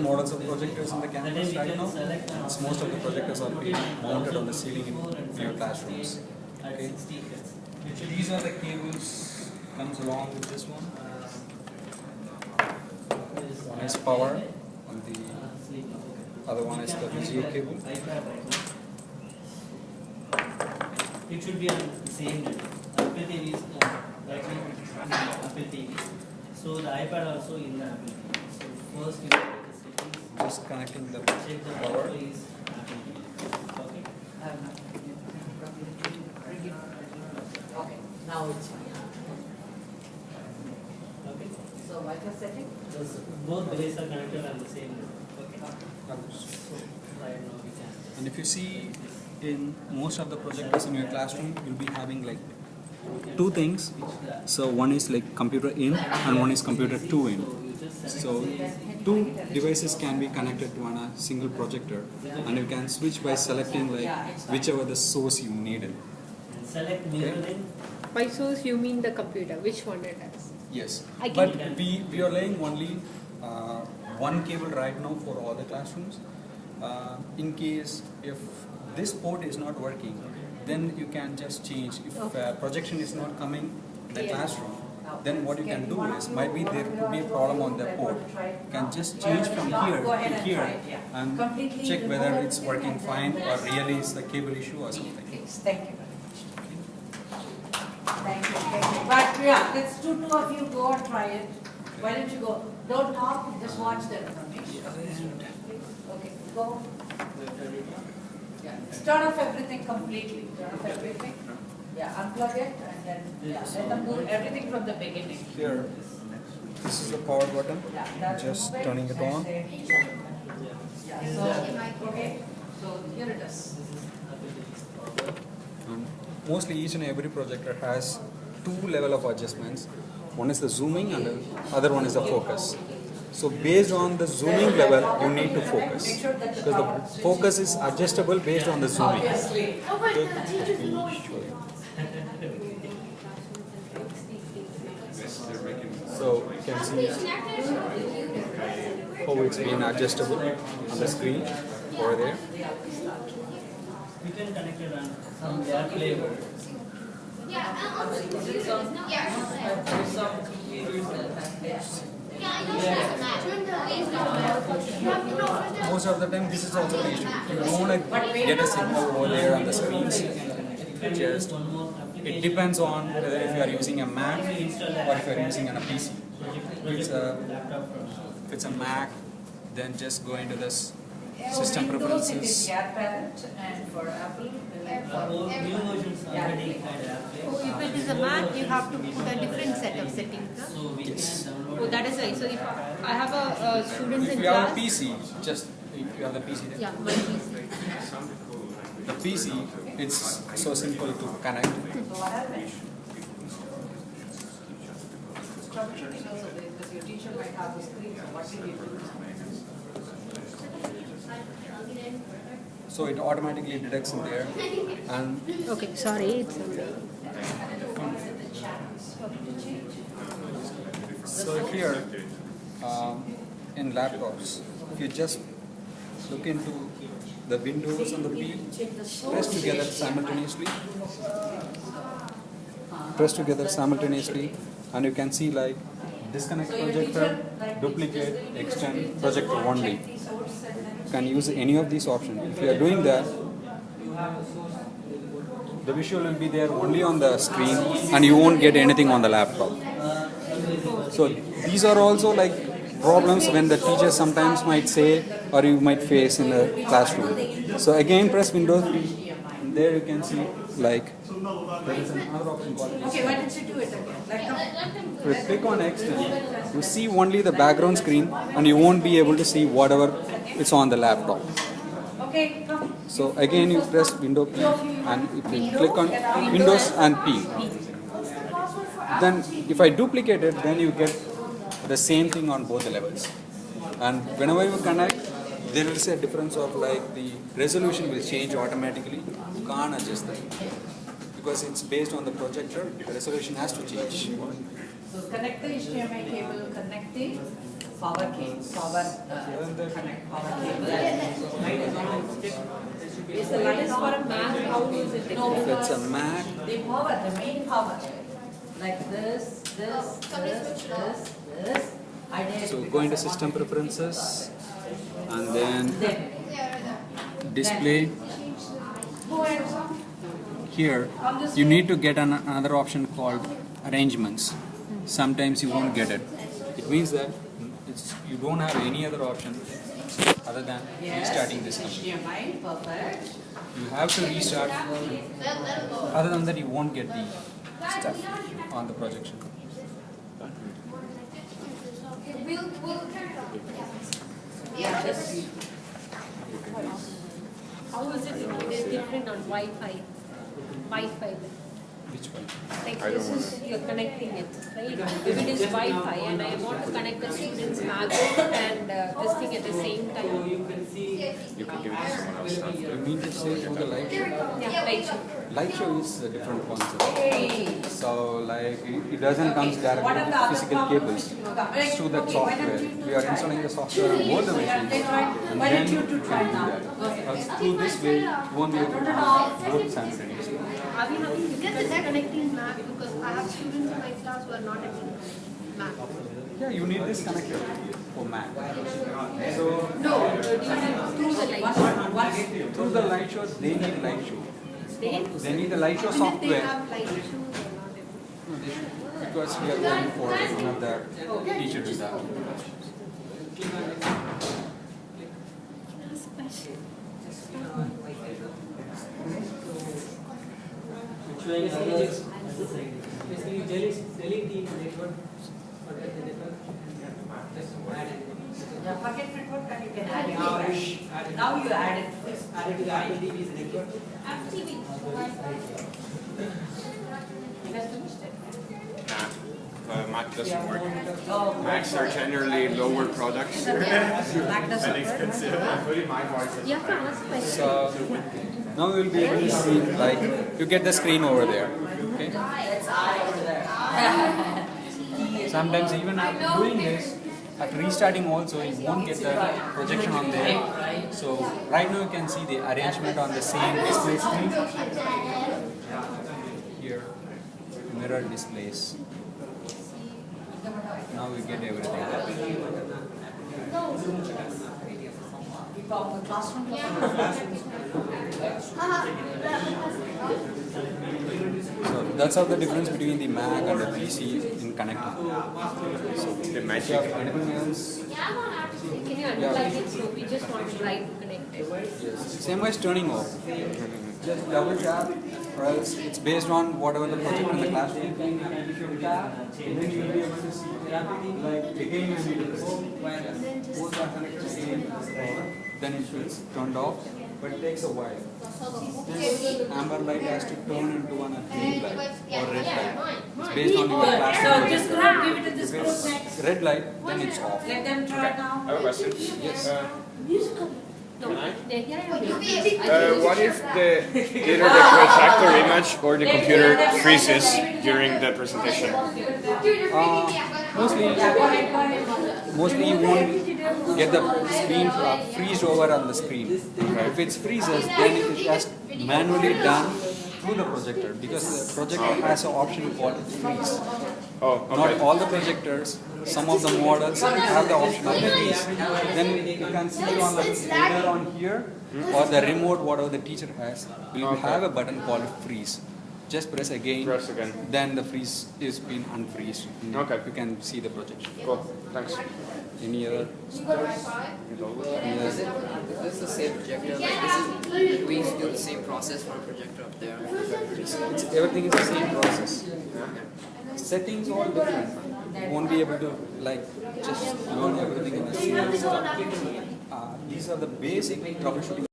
Models of projectors in the campus right now. Most of the projectors are being mounted on the ceiling in your classrooms. Okay. These are the cables comes along with this one. One is power, and the other one is the VGA cable. It should be on the same net. Apple TV is right now Apple TV. So the iPad also in the Apple TV. So first you have the settings. Just connecting the Check the power. power is Apple TV. Okay. Okay, now it's fine. Okay. So Wi-Fi setting? Both devices are connected on the same net. Okay. So right now we can. And if you see in most of the projectors in your classroom, you'll be having like two things. So one is like computer in and one is computer to in. So two devices can be connected to a single projector, and you can switch by selecting like whichever the source you needed. Select mirror in. By source you mean the computer, which one it is? Yes, I can- but we are laying only one cable right now for all the classrooms. In case if this port is not working, then you can just change. If projection is not coming in the classroom, then what you can do is, might be there could be a problem on the port. You can just change from here to here and check whether it's working fine or really it's the cable issue or something. Yes, thank you very much. Thank you. But yeah, let's two of you go and try it. Why don't you go? Don't talk, just watch them from me. Okay, go. Yeah, turn off everything completely. Turn off everything. Yeah, unplug it and then let them do everything from the beginning. Here, this is the power button. Yeah, that's Just move it turning it and on. say- Yeah, so, okay, so here it is. And mostly each and every projector has two level of adjustments. One is the zooming and the other one is the focus. So based on the zooming level, you need to focus. Because the focus is adjustable based on the zooming. Obviously. So you can see how it's been adjustable on the screen over there. We can connect it on some AirPlay version. Most of the time this is also the issue. You don't want to get a signal over there on the screens. Just it depends on whether if you are using a Mac or if you are using a PC. If it's a Mac, then just go into this system Windows it preferences. is AirParent, and for Apple, New versions already had AirPlay. So if it is a Mac, you have to put a different set of settings. Huh? So we can download. Oh, that is right. So if I have a students If in you have a class, PC, just if you have the PC there. yeah, one piece. The PC, it's so simple to connect. so what happened? Troubleshooting also, because your teacher might have the screen, so what did you do? So it automatically detects in there. And Okay, sorry, it's so here, in laptops, if you just look into the Windows and the P, press together simultaneously, and you can see like disconnect projector, duplicate, extend, projector only. You can use any of these options. If you are doing that, the visual will be there only on the screen and you won't get anything on the laptop. So these are also like problems when the teacher sometimes might say or you might face in the classroom. So again press Windows P, and there you can see like there is another option called Okay, why did you do it again? Like, if you click on extend, you see only the background screen and you won't be able to see whatever is on the laptop. okay, come. So again you press Window P and if you click on Windows and P. Then if I duplicate it, then you get the same thing on both the levels. And whenever you connect, there is a difference of like the resolution will change automatically. You can't adjust that. Because it's based on the projector, the resolution has to change. So connect the HDMI cable, connect the power cable, power cable. Is the light For a Mac, how is it? No, If it's a because Mac, the power, the main power, like this. I did so because go into I system wanted to preferences and then Then, display. go ahead. Here, you need to get another option called arrangements. Sometimes you won't get it. It means that you don't have any other option other than restarting this computer. HDMI, perfect. You have to restart. Other than that, you won't get the stuff on the projection. Yeah, just, How is it different on Wi-Fi? Wi-Fi. Which one? Like this is, you're connecting it, right? If it is Wi-Fi and I want to connect the student's MacBook and this thing at the same time. You can see. You can give it to someone else. You mean to say through the light show? Yeah, right. So Light show is a different concept. hey. So like it doesn't come What directly are the with other physical problems? cables. It's through that software. We are installing the software on both the machines. And Why then don't you you two try can do now? that. Go ahead. Through this way, you won't be able to do both simultaneously. are we having difficulty connecting Mac because I have students in my class who are not able to Mac? Yeah, you need this connector for Mac. So No, through the light. through the light show, they need light show. They They need the light show even if they software. have light issues, they're not able to. Because we are going for one of the teacher to that. Basically, telling the network. Yeah, forget network and you can add it fresh. Now you add it. Add it to the Apple TV's network. You guys finished it? Mac doesn't work. Oh, Macs are generally lower products. Mac doesn't work. You have to ask questions. So now we'll be able to see, like, you get the screen over there. Okay. That's I over there. Sometimes even after doing this, after restarting also, you won't get the projection on there. So right now you can see the arrangement on the same display screen. Here, mirror displays. Now we get everything. From the classroom. So that's how the difference between the Mac and the PC in connecting. So The if you magic. have anything else, Can you unplug it? So we just want to try to connect it. yes. Same way as turning off. Just double tap, or else it's based on whatever the project in the classroom. If you tap, then you'll be able to see like again and both are connected same. Then it's turned off, but it takes a while. This amber light has to turn into one a green light or red light. It's based on your So classroom. just group, give it to this If group it's next. red light, then it's off. Let them try I now. have a question. Yes. No, What if either the projector image or the computer freezes during the presentation? Mostly you won't get the screen freeze over on the screen. If it freezes, then it has manually done through the projector, because the projector has an option called freeze. Oh, Not okay. all the projectors, some of the models have the option of freeze. Then you can see on the either on here or the remote, whatever the teacher has, will have a button called freeze. Just press again, Press again. then the freeze is been unfreezed. Okay. You can see the projection. Cool. Thanks. Any other? Is this the same projector? Like this is, we do the same process for a projector up there. Everything is the same process. Settings all different. You won't be able to like just learn everything in the same. These are the basic troubleshooting.